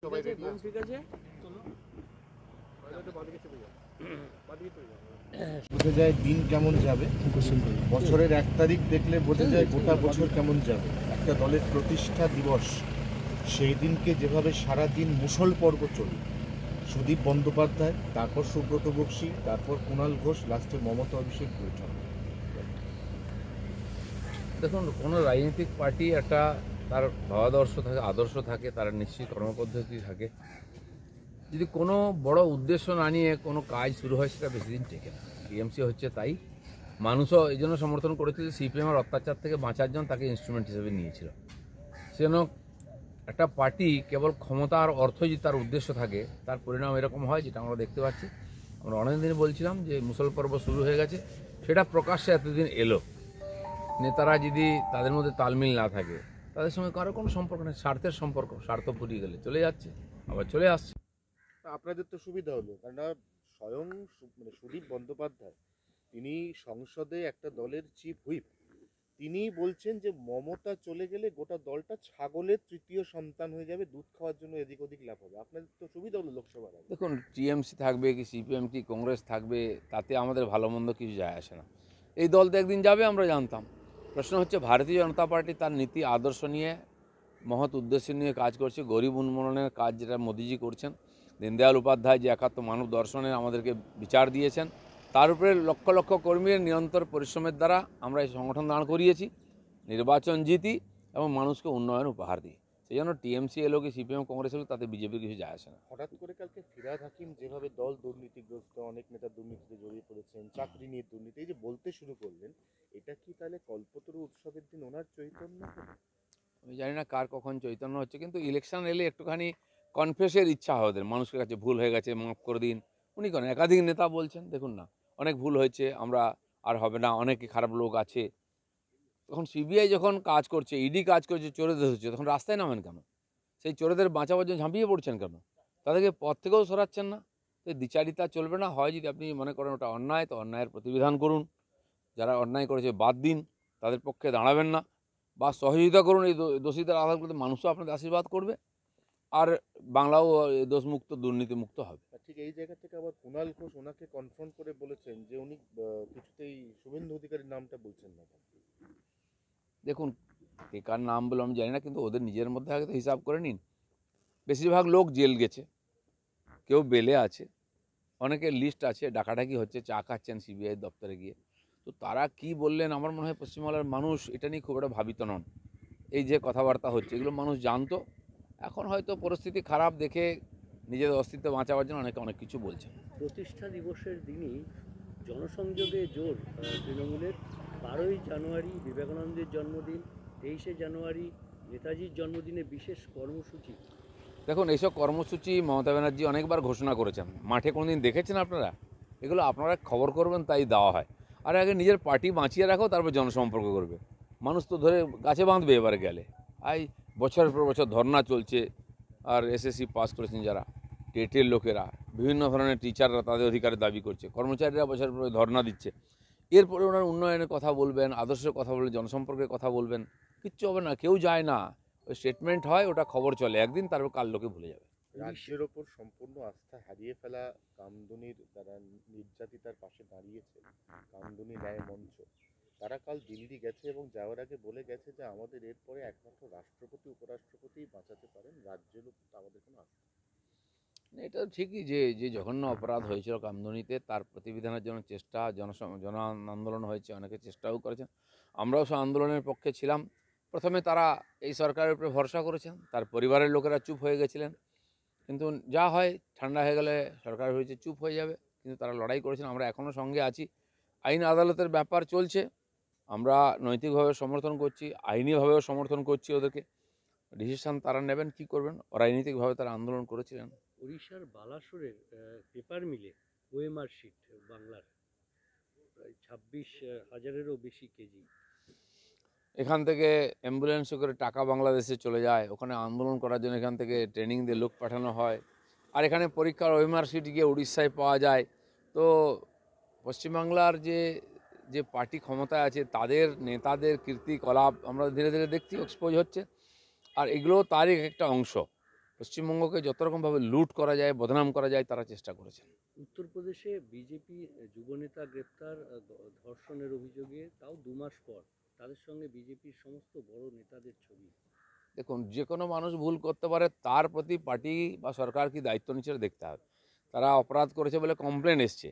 সবাই রেডি ঠিক আছে। বোঝা যায় দিন কেমন যাবে, বছরের 1 তারিখ দেখলে বোঝা যায় গোটা বছর কেমন যাবে। একটা দলের প্রতিষ্ঠা দিবস, সেই দিনকে যেভাবে সারা দিন মুষল পর্ব চলে, সুদীপ বন্দ্যোপাধ্যায়, তারপর সুব্রত বক্সী, তারপর কুণাল ঘোষ, লাস্টে মমতা অভিষেক বৈঠক। দেখুন, কোনো রাজনৈতিক পার্টি একটা তার ভাবাদর্শ থাকে, আদর্শ থাকে, তার নিশ্চিত কর্মপদ্ধতি থাকে। যদি কোনো বড় উদ্দেশ্য না নিয়ে কোনো কাজ শুরু হয়, সেটা বেশি দিন টেকে না। টিএমসি হচ্ছে তাই। মানুষও এই জন্য সমর্থন করেছিল যে সিপিএমের অত্যাচার থেকে বাঁচার জন্য তাকে ইনস্ট্রুমেন্ট হিসেবে নিয়েছিল। সেজন্য একটা পার্টি কেবল ক্ষমতা আর অর্থ যদি তার উদ্দেশ্য থাকে, তার পরিণাম এরকম হয়, যেটা আমরা দেখতে পাচ্ছি। আমরা অনেকদিন বলছিলাম যে মুসল পর্ব শুরু হয়ে গেছে, সেটা প্রকাশ্যে এতদিন এলো। নেতারা যদি তাদের মধ্যে তালমিল না থাকে, তাদের সঙ্গে কারো কোনো সম্পর্ক নেই, স্বার্থের সম্পর্ক। স্বার্থ ফুরিয়ে গেলে চলে যাচ্ছে, আবার চলে আসছে। আপনাদের তো সুবিধা হলো, কারণ স্বয়ং সুদীপ বন্দ্যোপাধ্যায়, তিনি সংসদে একটা দলের চিফ হুইপ, তিনি বলছেন যে মমতা চলে গেলে গোটা দলটা ছাগলের তৃতীয় সন্তান হয়ে যাবে, দুধ খাওয়ার জন্য এদিক ওদিক লাভ হবে। আপনাদের তো সুবিধা হলো লোকসভার আগে। দেখুন, টিএমসি থাকবে কি সিপিএম কি কংগ্রেস থাকবে, তাতে আমাদের ভালো মন্দ কিছু যায় আসে না। এই দল তো একদিন যাবে, আমরা জানতাম। প্রশ্ন হচ্ছে ভারতীয় জনতা পার্টি তার নীতি আদর্শ নিয়ে, মহৎ উদ্দেশ্য নিয়ে কাজ করছে। গরিব উন্মূলনের কাজ যেটা মোদিজি করছেন, দীনদয়াল উপাধ্যায় যে একাত্ম মানব দর্শনের আমাদেরকে বিচার দিয়েছেন, তার উপরে লক্ষ লক্ষ কর্মীর নিরন্তর পরিশ্রমের দ্বারা আমরা এই সংগঠন দাঁড় করিয়েছি, নির্বাচন জিতি এবং মানুষকে উন্নয়ন উপহার দিই। সেই জন্য টিএমসি এলো কি সিপিএম কংগ্রেস এলো, তাতে বিজেপির কিছু যায় আসে না। হঠাৎ করে কালকে ফিরহাদ হাকিম যেভাবে দল দুর্নীতিগ্রস্ত, অনেক নেতা দুর্নীতিতে জড়িয়ে পড়েছেন, চাকরি নিয়ে দুর্নীতি, এই যে বলতে শুরু করলেন, এটা কি তাহলে কল্পতরু উৎসবের দিন ওনার চৈতন্য? আমি জানি না কার কখন চৈতন্য হচ্ছে, কিন্তু ইলেকশন এলে একটুখানি কনফেসের ইচ্ছা হয় ওদের, মানুষের কাছে ভুল হয়ে গেছে, মাফ করে দিন। উনি কেন একাধিক নেতা বলছেন, দেখুন না, অনেক ভুল হয়েছে, আমরা আর হবে না, অনেকে খারাপ লোক আছে। তখন সিবিআই যখন কাজ করছে, ইডি কাজ করছে, চোরেদের ধরছে, তখন রাস্তায় নামেন কেন? সেই চোরেদের বাঁচাবার জন্য ঝাঁপিয়ে পড়ছেন কেন? তাদেরকে পথ থেকেও সরাচ্ছেন না। তো দ্বিচারিতা চলবে না। হয় যদি আপনি মনে করেন ওটা অন্যায়, তো অন্যায়ের প্রতিবিধান করুন। যারা অন্যায় করেছে বাদ দিন, তাদের পক্ষে দাঁড়াবেন না, বা সহযোগিতা করুন। এই দোষীদের আধার করতে মানুষও আপনাদের আশীর্বাদ করবে, আর বাংলাও দোষমুক্ত দুর্নীতিমুক্ত হবে। ঠিক এই জায়গা থেকে আবার কুণাল ঘোষ ওনাকে কনফ্রন্ট করে বলেছেন যে উনি কিছুতেই শুভেন্দু অধিকারীর নামটা বলছেন না। দেখুন, কে কার নাম বলে আমি জানি না, কিন্তু ওদের নিজের মধ্যে আগে তো হিসাব করে নিন। বেশিরভাগ লোক জেল গেছে, কেউ বেলে আছে, অনেকের লিস্ট আছে, ডাকাডাকি হচ্ছে, চা খাচ্ছেন সিবিআই দপ্তরে গিয়ে। তো তারা কি বললেন, আমার মনে হয় পশ্চিমবাংলার মানুষ এটা নিয়ে খুব একটা ভাবিত নন। এই যে কথাবার্তা হচ্ছে, এগুলো মানুষ জানতো। এখন হয়তো পরিস্থিতি খারাপ দেখে নিজের অস্তিত্ব বাঁচাবার জন্য অনেকে অনেক কিছু বলছেন। প্রতিষ্ঠা দিবসের দিনই জনসংযোগে জোর তৃণমূলের। 12ই জানুয়ারি বিবেকানন্দের জন্মদিন, 23শে জানুয়ারি নেতাজির জন্মদিনে বিশেষ কর্মসূচি। দেখুন, এইসব কর্মসূচি মমতা ব্যানার্জি অনেকবার ঘোষণা করেছেন। মাঠে কোনোদিন দেখেছেন আপনারা? এগুলো আপনারা খবর করবেন, তাই দেওয়া হয়। আর আগে নিজের পার্টি বাঁচিয়ে রাখো, তারপর জনসম্পর্ক করবে। মানুষ তো ধরে গাছে বাঁধবে এবারে গেলে। এই বছরের পর বছর ধর্না চলছে। আর এসএসসি পাস করেছেন যারা, টেটের লোকেরা, বিভিন্ন ধরনের টিচাররা তাদের অধিকারের দাবি করছে, কর্মচারীরা বছরের পর ধর্না দিচ্ছে। এরপরে ওনার উন্নয়নের কথা বলবেন, আদর্শের কথা বলবেন, জনসম্পর্কের কথা বলবেন, কিচ্ছু হবে না, কেউ যায় না। ওই স্টেটমেন্ট হয়, ওটা খবর চলে একদিন, তারপর কাল লোকে ভুলে যাবে। রাজ্যের ওপর সম্পূর্ণ আস্থা হারিয়ে ফেলা কামদুনির দ্বারা নির্যাতিতার পাশে দাঁড়িয়েছে কামদুনি ন্যায় মঞ্চ। তারা কাল দিল্লি গেছে এবং যাওয়ার আগে বলে গেছে যে আমাদের এরপরে একমাত্র রাষ্ট্রপতি উপরাষ্ট্রপতিই বাঁচাতে পারেন, রাজ্যের উপর আমাদের কোনো আস্থা। এটা ঠিকই যে যে জঘন্য অপরাধ হয়েছিল কামদুনিতে, তার প্রতিবিধানের জন্য চেষ্টা, জন আন্দোলন হয়েছে, অনেকে চেষ্টাও করেছেন। আমরাও সব আন্দোলনের পক্ষে ছিলাম। প্রথমে তারা এই সরকারের উপরে ভরসা করেছেন, তার পরিবারের লোকেরা চুপ হয়ে গেছিলেন। কিন্তু যা হয়, ঠান্ডা হয়ে গেলে সরকার হয়েছে, চুপ হয়ে যাবে। কিন্তু তারা লড়াই করেছেন, আমরা এখনও সঙ্গে আছি। আইন আদালতের ব্যাপার চলছে, আমরা নৈতিকভাবে সমর্থন করছি, আইনিভাবেও সমর্থন করছি ওদেরকে। ডিসিশন তারা নেবেন, কি করবেন। রাজনৈতিকভাবে তারা আন্দোলন করেছিলেন। উড়িষ্যার বালাসোরের পেপার মিলে ওএমআর শিট বাংলার প্রায় 26,000-এরও বেশি কেজি। এখান থেকে অ্যাম্বুলেন্সে করে টাকা বাংলাদেশে চলে যায়, ওখানে আন্দোলন করার জন্য এখান থেকে ট্রেনিং দিয়ে লোক পাঠানো হয়। আর এখানে পরীক্ষার ওএমআর শিট গিয়ে উড়িষ্যায় পাওয়া যায়। তো পশ্চিমবাংলার যে যে পার্টি ক্ষমতায় আছে, তাদের নেতাদের কীর্তিকলাপ আমরা ধীরে ধীরে দেখছি, এক্সপোজ হচ্ছে। আর এগুলো তারই একটা অংশ। পশ্চিমবঙ্গকে যত রকমভাবে লুট করা যায়, বদনাম করা যায়, তারা চেষ্টা করেছেন। উত্তরপ্রদেশে বিজেপি যুবনেতা গ্রেপ্তার ধর্ষণের অভিযোগে, তাও 2 মাস পর। তাদের সঙ্গে বিজেপির সমস্ত বড় নেতাদের ছবি। দেখুন, যে কোনো মানুষ ভুল করতে পারে, তার প্রতি পার্টি বা সরকার কি দায়িত্ব নিচ্ছে দেখতে হবে। তারা অপরাধ করেছে বলে কমপ্লেন এসছে,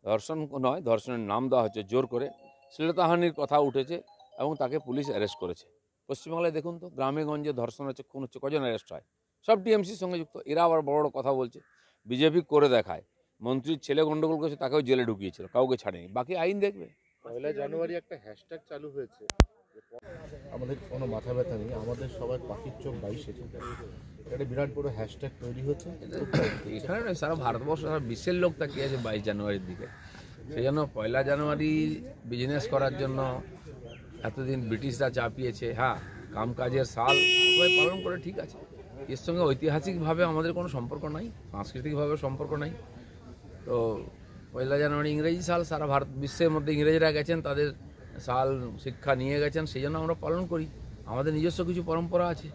ধর্ষণ নয়, ধর্ষণের নাম দেওয়া হচ্ছে জোর করে, শ্লীলতাহানির কথা উঠেছে এবং তাকে পুলিশ অ্যারেস্ট করেছে। পশ্চিমবাংলায় দেখুন তো, গ্রামে গঞ্জে ধর্ষণ হচ্ছে, খুন হচ্ছে, কজন অ্যারেস্ট হয়? সব টিএমসির সঙ্গে যুক্ত। এরা আবার বড় বড় কথা বলছে, বিজেপি করে দেখায়। মন্ত্রীর ছেলে গন্ডগোল করেছে, তাকেও জেলে ঢুকিয়েছিল, কাউকে ছাড়েনি। বাকি আইন দেখবে। 1 জানুয়ারি একটা হ্যাশট্যাগ চালু হয়েছে, আমাদের কোনো মাথা ব্যথা নেই, আমাদের সবার পাখির চোখ 22-এ। একটা বিরাট বড় হ্যাশট্যাগ তৈরি হচ্ছে। এখানে নয়, সারা ভারতবর্ষ, সারা বিশ্বের লোক তাকিয়ে আছে 22 জানুয়ারির দিকে। সেই জন্য 1 জানুয়ারি বিজনেস করার জন্য এতদিন ব্রিটিশরা চাপিয়েছে। হ্যাঁ, কামকাজের সাল সবাই পালন করে, ঠিক আছে। এর সঙ্গে ঐতিহাসিকভাবে আমাদের কোনো সম্পর্ক নাই, সাংস্কৃতিকভাবে সম্পর্ক নাই। তো 1 জানুয়ারি ইংরেজি সাল, সারা ভারত বিশ্বের মধ্যে ইংরেজরা গেছেন, তাদের সাল শিক্ষা নিয়ে গেছেন, সেই জন্য আমরা পালন করি। আমাদের নিজস্ব কিছু পরম্পরা আছে।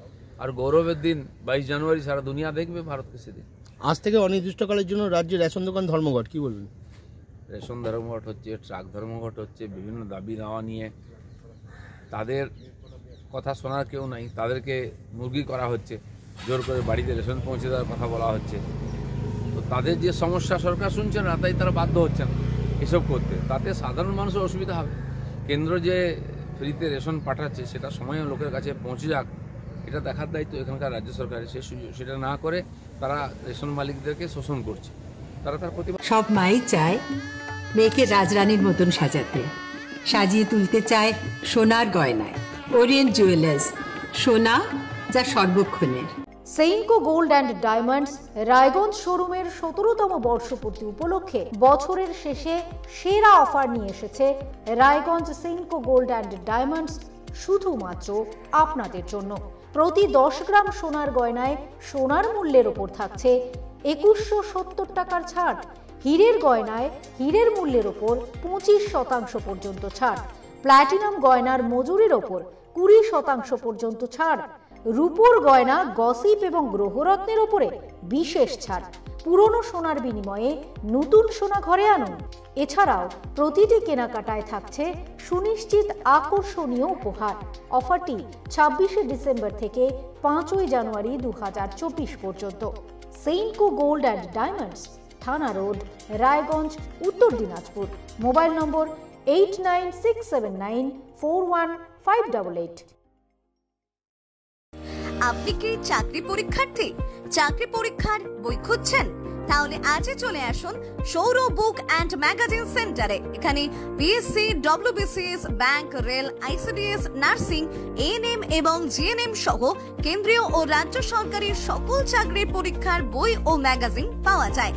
আর গৌরবের দিন 22 জানুয়ারি, সারা দুনিয়া দেখবে ভারতকে সেদিন। আজ থেকে অনির্দিষ্টকালের জন্য রাজ্যে রেশন দোকান ধর্মঘট, কি বলবেন? রেশন ধর্মঘট হচ্ছে, ট্রাক ধর্মঘট হচ্ছে, বিভিন্ন দাবি দাওয়া নিয়ে। তাদের কথা শোনার কেউ নাই, তাদেরকে মুরগি করা হচ্ছে, জোর করে বাড়িতে রেশন পৌঁছে দেওয়ার কথা বলা হচ্ছে। তো তাদের যে সমস্যা সরকার শুনছে না, তাই তারা বাধ্য হচ্ছেন এসব করতে। তাতে সাধারণ মানুষের অসুবিধা হবে। কেন্দ্র যে ফ্রিতে রেশন পাঠাচ্ছে, সেটা সময়ে লোকের কাছে পৌঁছে যাক, এটা দেখার দায়িত্ব এখানকার রাজ্য সরকারের। সেটা না করে তারা রেশন মালিকদেরকে শোষণ করছে। তারা তার প্রতিবাদ। সব মাই চায় মেয়েকে রাজরানীর মতন সাজাতে, সাজিয়ে তুলতে চায় সোনার গয়নায়। ওরিয়েন্ট জুয়েলার্স, সোনা যা সর্বক্ষণের। Senco Gold and Diamonds Raiganj শোরুমের 17তম বর্ষপূর্তি উপলক্ষে বছরের শেষে সেরা অফার নিয়ে এসেছে Raiganj Senco Gold and diamonds, শুধুমাত্র আপনাদের জন্য। প্রতি 10 গ্রাম সোনার গয়নায় সোনার মূল্যের ওপর থাকছে 2170 টাকার ছাড়। হীরের গয়নায় হীরের মূল্যের ওপর 25% পর্যন্ত ছাড়। প্ল্যাটিনাম গয়নার মজুরির ওপর 20% পর্যন্ত ছাড়। রূপোর গয়না, গসিপ এবং গ্রহরত্নের ওপরে বিশেষ ছাড়। পুরনো সোনার বিনিময়ে নতুন সোনা ঘরে আনুন। এছাড়াও প্রতিটি কেনাকাটায় থাকছে সুনিশ্চিত আকর্ষণীয় উপহার। অফারটি 26শে ডিসেম্বর থেকে 5ই জানুয়ারি 2024 পর্যন্ত। সেইনকো গোল্ড অ্যান্ড ডায়মন্ডস, থানা রোড, রায়গঞ্জ, উত্তর দিনাজপুর। মোবাইল নম্বর 8967941588। আপনি কি চাকরি পরীক্ষার্থী? চাকরি পরীক্ষার বই খুঁজছেন? তাহলে আজই চলে আসুন সৌরভ বুক অ্যান্ড ম্যাগাজিন সেন্টারে। এখানে BSc, WBCS, bank, rail, ICDS, nursing, ANM এবং জিএনএম সহ কেন্দ্রীয় ও রাজ্য সরকারি সকল চাকরির পরীক্ষার বই ও ম্যাগাজিন পাওয়া যায়।